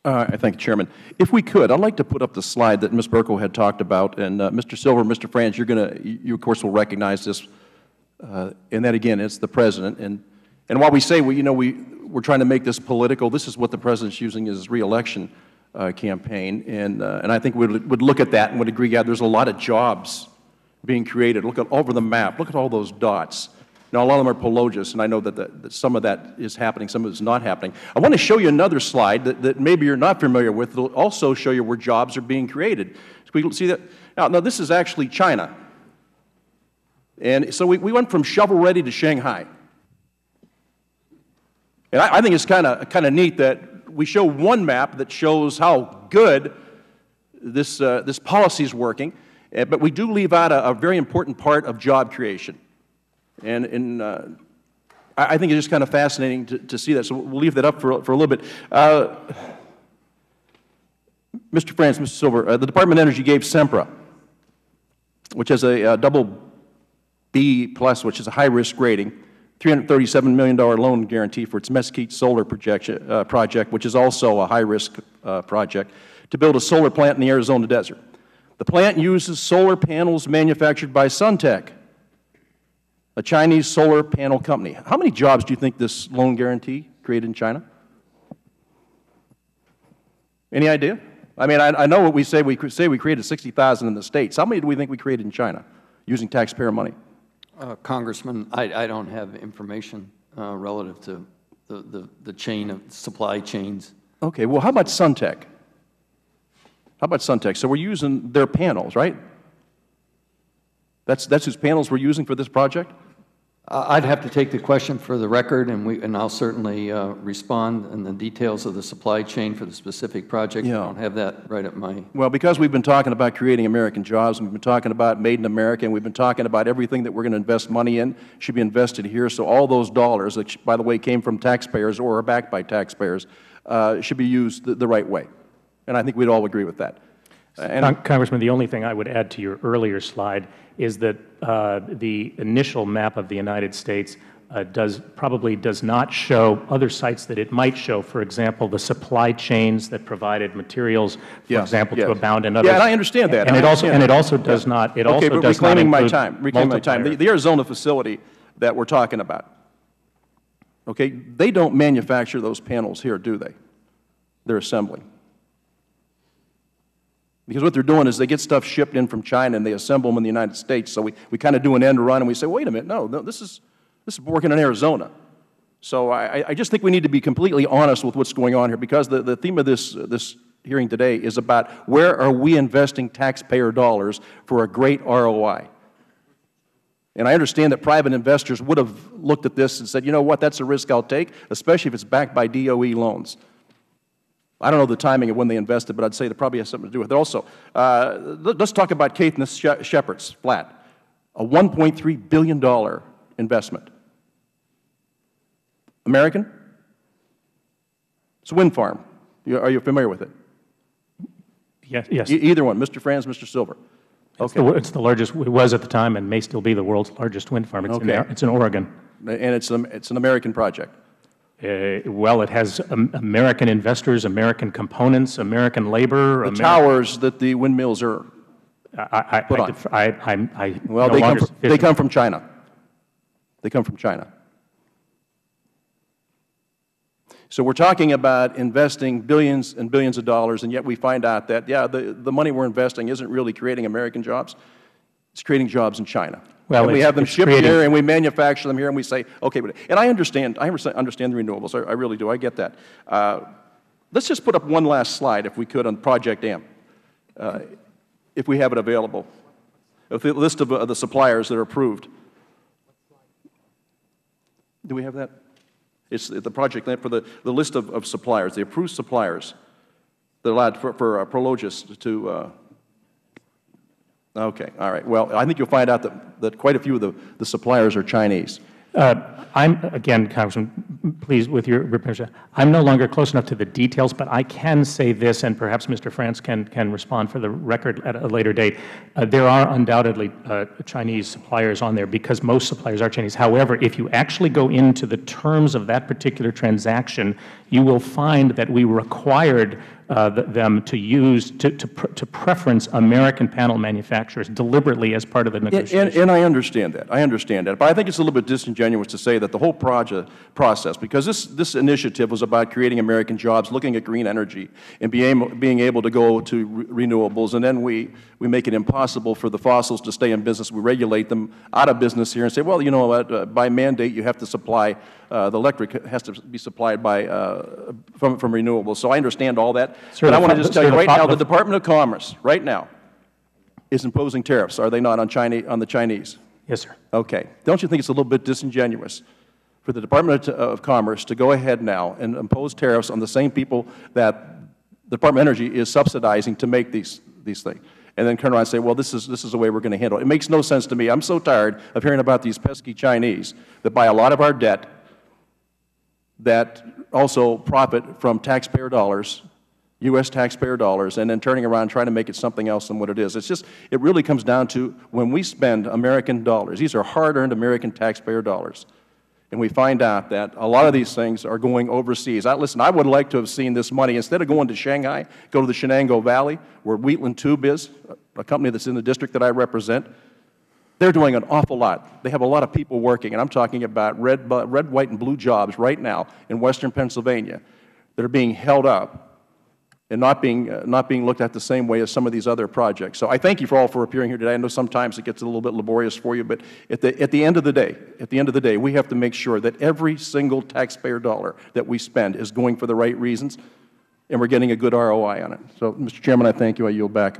I thank the Chairman. If we could, I'd like to put up the slide that Ms. Burko had talked about, and Mr. Silver, Mr. Franz, you of course will recognize this, and that again, it's the President. And while we say we're trying to make this political, this is what the President's using as his reelection campaign, and I think we would look at that and would agree, yeah, there's a lot of jobs being created. Look at over the map. Look at all those dots. Now, a lot of them are Pelogis, and I know that some of that is happening, some of it is not happening. I want to show you another slide that maybe you're not familiar with. It will also show you where jobs are being created. So we see that. Now, this is actually China. And so we went from shovel-ready to Shanghai. And I think it's kind of neat that we show one map that shows how good this policy is working, but we do leave out a very important part of job creation. And I think it's just kind of fascinating to see that. So we'll leave that up for a little bit. Mr. Franz, Mr. Silver, the Department of Energy gave Sempra, which has a double B plus, which is a high-risk rating, $337 million loan guarantee for its Mesquite Solar project, which is also a high-risk project, to build a solar plant in the Arizona desert. The plant uses solar panels manufactured by Suntech, a Chinese solar panel company. How many jobs do you think this loan guarantee created in China? Any idea? I mean, I know what we say. We created 60,000 in the States. How many do we think we created in China using taxpayer money? Congressman, I don't have information relative to the chain of supply chains. Okay. Well, how about Suntech? How about Suntech? So we're using their panels, right? That's whose panels we're using for this project? I'd have to take the question for the record, and I'll certainly respond in the details of the supply chain for the specific project. Yeah. I don't have that right at my... Well, because we've been talking about creating American jobs, and we've been talking about Made in America, and we've been talking about everything that we're going to invest money in should be invested here. So all those dollars, that, by the way, came from taxpayers or are backed by taxpayers, should be used the right way. And I think we'd all agree with that. Congressman, the only thing I would add to your earlier slide is that the initial map of the United States probably does not show other sites that it might show. For example, the supply chains that provided materials, for example, to Abound and others. Yeah, and I understand that. And it also does not. It also does not reclaiming my time. Reclaiming my time. The Arizona facility that we're talking about. Okay, they don't manufacture those panels here, do they? They're assembling. Because what they're doing is they get stuff shipped in from China and they assemble them in the United States. So we kind of do an end run and we say, wait a minute, no, this is working in Arizona. So I just think we need to be completely honest with what's going on here, because the theme of this hearing today is about where are we investing taxpayer dollars for a great ROI. And I understand that private investors would have looked at this and said, you know what, that's a risk I'll take, especially if it's backed by DOE loans. I don't know the timing of when they invested, but I'd say that probably has something to do with it. Also, let's talk about Caithness Shepherd's Flat, a $1.3 billion investment. American? It's a wind farm. Are you familiar with it? Yes. Either one, Mr. Franz, Mr. Silver. Okay. It's the largest. It was at the time, and may still be the world's largest wind farm. It's in Oregon. And it's an American project. Well, it has American investors, American components, American labor. The towers that the windmills are put on. Well, they come from China. They come from China. So we're talking about investing billions and billions of dollars, and yet we find out that, yeah, the money we're investing isn't really creating American jobs. It's creating jobs in China. Well, and we have them shipped here, and we manufacture them here, and we say, okay, and I understand the renewables. I really do. I get that. Let's just put up one last slide, if we could, on Project AMP, if we have it available, with the list of the suppliers that are approved. Do we have that? It's the project for the list of suppliers, the approved suppliers that allowed for Prologis to. Okay, all right. Well, I think you'll find out that quite a few of the suppliers are Chinese. Again, Congressman, please, with your permission, I'm no longer close enough to the details, but I can say this, and perhaps Mr. Franz can respond for the record at a later date. There are undoubtedly Chinese suppliers on there, because most suppliers are Chinese. However, if you actually go into the terms of that particular transaction, you will find that we required them to use, to preference American panel manufacturers deliberately as part of the negotiation. And I understand that. I understand that. But I think it's a little bit disingenuous to say that the whole process, because this initiative was about creating American jobs, looking at green energy, and being able to go to renewables, and then we make it impossible for the fossils to stay in business. We regulate them out of business here and say, well, you know what, by mandate you have to supply, the electric has to be supplied by, from renewables. So I understand all that. Sir, but I want to just tell you right now, the the Department of Commerce, right now, is imposing tariffs, are they not, on the Chinese? Yes, sir. Okay. Don't you think it's a little bit disingenuous for the Department of Commerce to go ahead now and impose tariffs on the same people that the Department of Energy is subsidizing to make these things, and then turn around and say, well, this is the way we're going to handle it? It makes no sense to me. I'm so tired of hearing about these pesky Chinese that buy a lot of our debt, that also profit from taxpayer dollars, U.S. taxpayer dollars, and then turning around and trying to make it something else than what it is. It's just, it really comes down to when we spend American dollars, these are hard-earned American taxpayer dollars, and we find out that a lot of these things are going overseas. Listen, I would like to have seen this money, instead of going to Shanghai, go to the Shenango Valley, where Wheatland Tube is, a company that's in the district that I represent. They're doing an awful lot. They have a lot of people working, and I'm talking about red, white, and blue jobs right now in western Pennsylvania that are being held up and not being looked at the same way as some of these other projects. So I thank you all for appearing here today. I know sometimes it gets a little bit laborious for you, but at the end of the day, we have to make sure that every single taxpayer dollar that we spend is going for the right reasons, and we're getting a good ROI on it. So, Mr. Chairman, I thank you. I yield back.